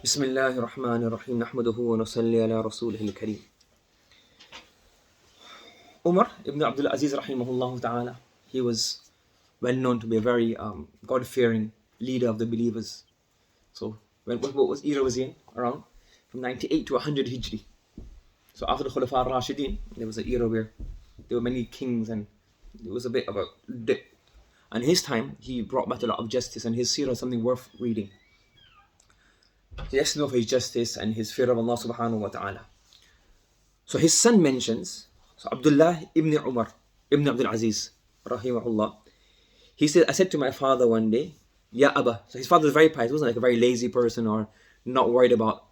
بسم الله الرحمن الرحيم نحمده ونصلي على رسوله الكريم. Umar ibn Abdul Aziz rahimahullah ta'ala, he was well known to be a very God-fearing leader of the believers. So what era was he in? Around from 98 to 100 Hijri. So after the Khulafa al-Rashidin, there was an era where there were many kings and there was a bit of a dip. And his time, he brought back a lot of justice, and his seerah is something worth reading. Yes, know of his justice and his fear of Allah subhanahu wa ta'ala. So his son mentions, so Abdullah ibn Umar ibn Abdul Aziz rahimahullah, he said, I said to my father one day, Ya Abba. So his father was very pious. He wasn't like a very lazy person or not worried about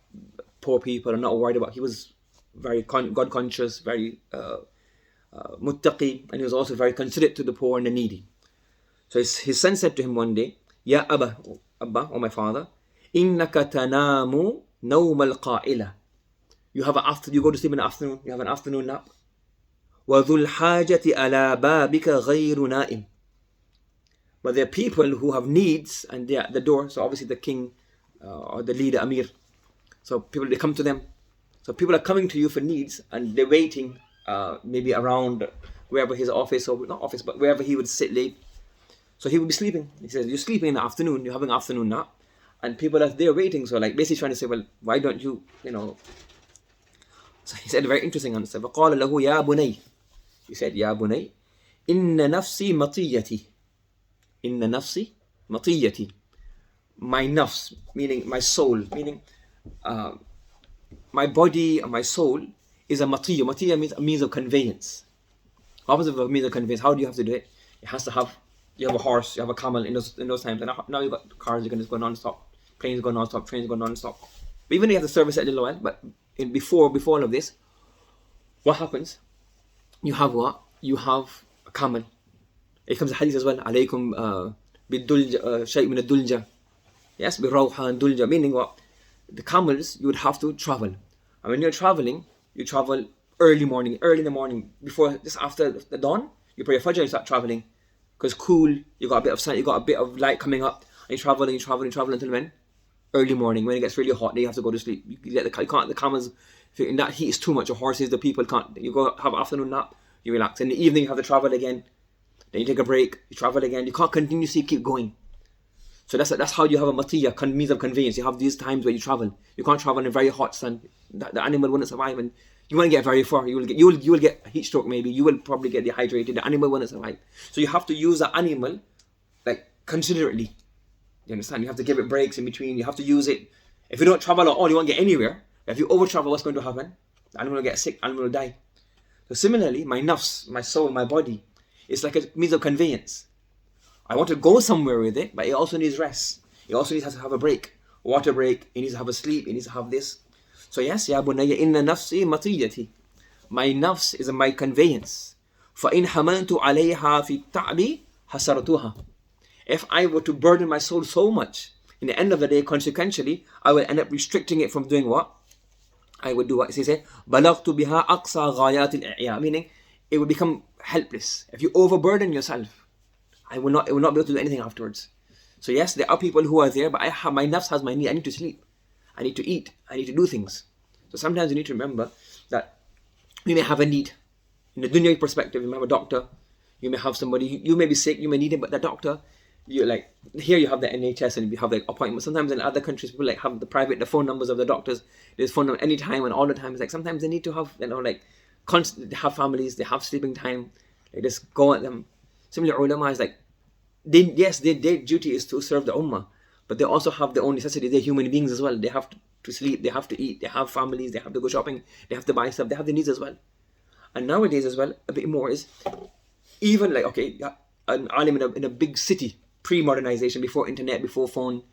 poor people or not worried about, he was very God conscious, very muttaqi, and he was also very considerate to the poor and the needy. So his son said to him one day, Ya Abba, or my father, إنك تنام نوم القائلة. You go to sleep in the afternoon. You have an afternoon nap. وذو الحاجة على بابك غير نائم. But there are people who have needs and they're at the door. So obviously the king or the leader, Amir. So people, they come to them. So people are coming to you for needs and they're waiting maybe around wherever his office, or not office, but wherever he would sit late. So he would be sleeping. He says, you're sleeping in the afternoon. You're having an afternoon nap. And people are there waiting, so like basically trying to say, well, why don't you, So he said a very interesting answer. فَقَالَ لَهُ يَا بُنَيْ. He said, يَا بُنَيْ إِنَّ نَفْسِي مَطِيَّتي. إِنَّ نَفْسِي مَطِيَّتي. My nafs, meaning my soul, meaning my body and my soul is a matiyya. Matiyya means a means of conveyance. Opposite of a means of conveyance, how do you have to do it? It has to have, you have a horse, you have a camel in those times, and now you've got cars, you can just go non-stop. Planes go non-stop, trains go non-stop. But even if you have to service it a little while, but before all of this, what happens? You have what? You have a camel. It comes a hadith as well. Alaykum bidulja, shay min ad-dulja. Yes, birawha and dulja. Meaning what? The camels, you would have to travel. And when you're traveling, you travel early in the morning, before, just after the dawn, you pray your fajr and you start traveling. Because cool, you got a bit of sun, you got a bit of light coming up, and you travel until when? Early morning. When it gets really hot, then you have to go to sleep. The camels, in that heat is too much. The horses, the people can't. You go have an afternoon nap, you relax. In the evening, you have to travel again. Then you take a break, you travel again. You can't continuously keep going. So that's how you have a matiyya, means of conveyance. You have these times where you travel. You can't travel in very hot sun. The animal wouldn't survive, and you won't get very far. You will get heat stroke maybe. You will probably get dehydrated. The animal won't survive. So you have to use the animal like considerately. You understand? You have to give it breaks in between. You have to use it. If you don't travel at all, you won't get anywhere. If you over travel, what's going to happen? The animal will get sick. The animal will die. So similarly, my nafs, my soul, my body, it's like a means of conveyance. I want to go somewhere with it, but it also needs rest. It also needs to have a break, a water break. It needs to have a sleep. It needs to have this. So yes, ya bunayya inna nafsi matiyati. My nafs is my conveyance. فَإِنْ حَمَلْتُ عَلَيْهَا فِي التَّعْبِ حَسَرْتُهَا. If I were to burden my soul so much, in the end of the day, consequentially, I will end up restricting it from doing what? I would do what? He said, بَلَغْتُ بِهَا أَقْصَى غَايَاتِ الْإِعْيَاءِ. Meaning, it will become helpless. If you overburden yourself, I will not be able to do anything afterwards. So yes, there are people who are there, but my nafs has my need. I need to sleep. I need to eat. I need to do things. So sometimes you need to remember that we may have a need. In the dunya perspective, you may have a doctor. You may have somebody, you may be sick, you may need him, but the doctor, here you have the NHS and you have like appointments. Sometimes in other countries, people like have the phone numbers of the doctors. There's phone number anytime and all the time. It's like sometimes they need to have, they have families, they have sleeping time. They just go at them. Similarly, ulama is like, their duty is to serve the ummah, but they also have their own necessities. They're human beings as well. They have to sleep, they have to eat, they have families, they have to go shopping, they have to buy stuff, they have their needs as well. And nowadays as well, a bit more is, even an alim in a big city, pre-modernization, before internet, before phone,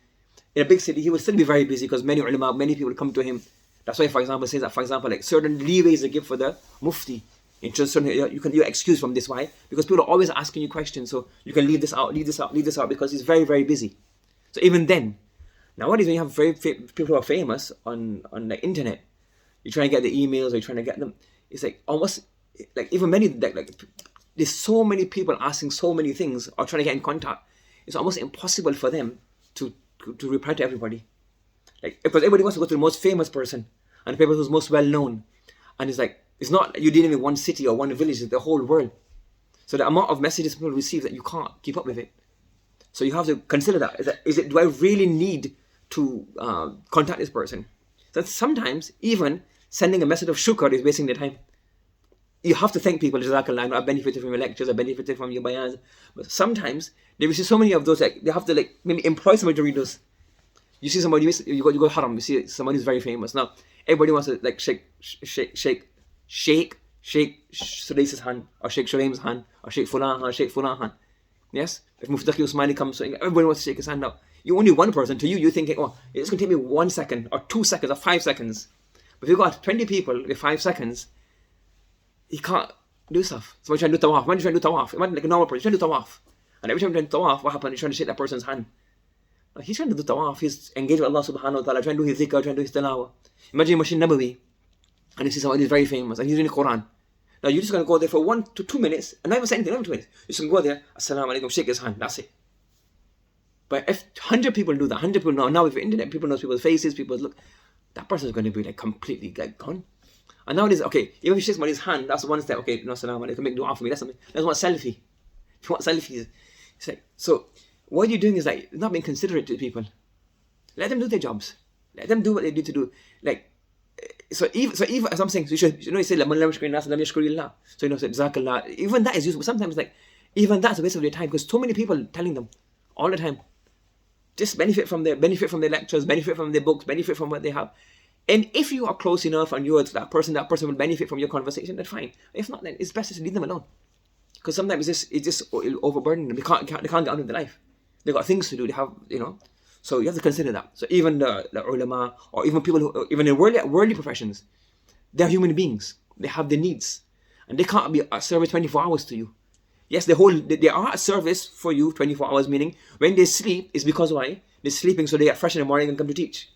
in a big city, he will still be very busy because many ulama, many people come to him. That's why, for example, says that, like certain leeways they give for the mufti. You can excuse from this. Why? Because people are always asking you questions, so you can leave this out, because he's very, very busy. So even then, nowadays when you have people who are famous on the internet, you're trying to get the emails, or you're trying to get them. It's like almost like even many there's so many people asking so many things or trying to get in contact. It's almost impossible for them to reply to everybody. Like, because everybody wants to go to the most famous person and the person who's most well known. And it's like, it's not you dealing with one city or one village, it's the whole world. So the amount of messages people receive that you can't keep up with it. So you have to consider that. Do I really need to contact this person? So sometimes even sending a message of shukr is wasting their time. You have to thank people. Jazakallah, I benefited from your lectures, I benefited from your bayans. But sometimes they receive so many of those, like, they have to like maybe employ somebody to read those. You see somebody, you go haram, you see somebody who's very famous. Now, everybody wants to like shake Sudaisa's hand, or shake Shuraim's hand, or shake Fulan hand. Yes? If Muftaki Usmani comes, so everybody wants to shake his hand now. You're only one person. To you, you're thinking, oh, it's going to take me 1 second, or 2 seconds, or 5 seconds. But if you've got 20 people with 5 seconds, you can't do stuff. So when you're trying to do tawaf, imagine like a normal person, you're trying to do tawaf. And every time you're trying to tawaf, what happens? You're trying to shake that person's hand. Like, he's trying to do tawaf, he's engaged with Allah subhanahu wa ta'ala, trying to do his dhikr, trying to do his tilawah. Imagine Masjid Nabawi, and you see somebody who's very famous, and he's reading the Quran. Now you're just going to go there for 1 to 2 minutes, and not even say anything, not even 2 minutes. You're just going to go there, Assalamu alaikum, shake his hand, that's it. But if 100 people do that, 100 people know, now with the internet, people know people's faces, people's look, that person is going to be like completely like gone. And nowadays, okay, even if you shake somebody's hand, that's one step, okay, no, Assalamu alaikum, make dua for me, that's something. That's one selfie. If you want selfies, it's like, so what you're doing is like, not being considerate to people. Let them do their jobs. Let them do what they need to do. Like, so even as I'm saying, so you should, you say, so Jazakallah, even that is useful. Sometimes like, even that's a waste of their time, because too many people telling them all the time. Just benefit from their lectures, benefit from their books, benefit from what they have. And if you are close enough and you're that person will benefit from your conversation, that's fine. If not, then it's best just to leave them alone. Because sometimes it's just overburdening them. They can't get on with their life. They've got things to do. They have, So you have to consider that. So even the ulama, or even people who, even in worldly professions, they're human beings. They have their needs. And they can't be at service 24 hours to you. Yes, they are at service for you 24 hours, meaning when they sleep, it's because why? They're sleeping so they get fresh in the morning and come to teach.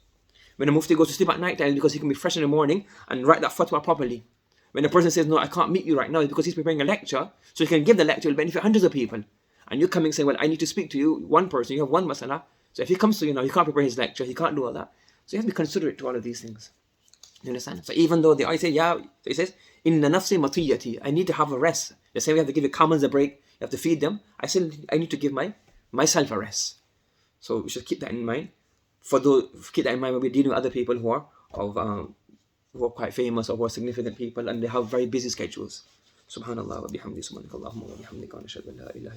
When a mufti goes to sleep at night time, it's because he can be fresh in the morning and write that fatwa properly. When a person says, no, I can't meet you right now, it's because he's preparing a lecture, so he can give the lecture, it'll benefit hundreds of people. And you're coming saying, well, I need to speak to you, one person, you have one masala. So if he comes to you now, he can't prepare his lecture, he can't do all that. So you have to be considerate to all of these things. You understand? So even though I say, so he says, inna nafsi matiyati, I need to have a rest. They say we have to give the camels a break, you have to feed them. I said, I need to give myself a rest. So we should keep that in mind. Keep that in mind when we're dealing with other people who are quite famous or who are significant people and they have very busy schedules. Subhanallah wa bihamdi, subhanakallahumma wa bihamdika, wa nashhadu an la ilaha illa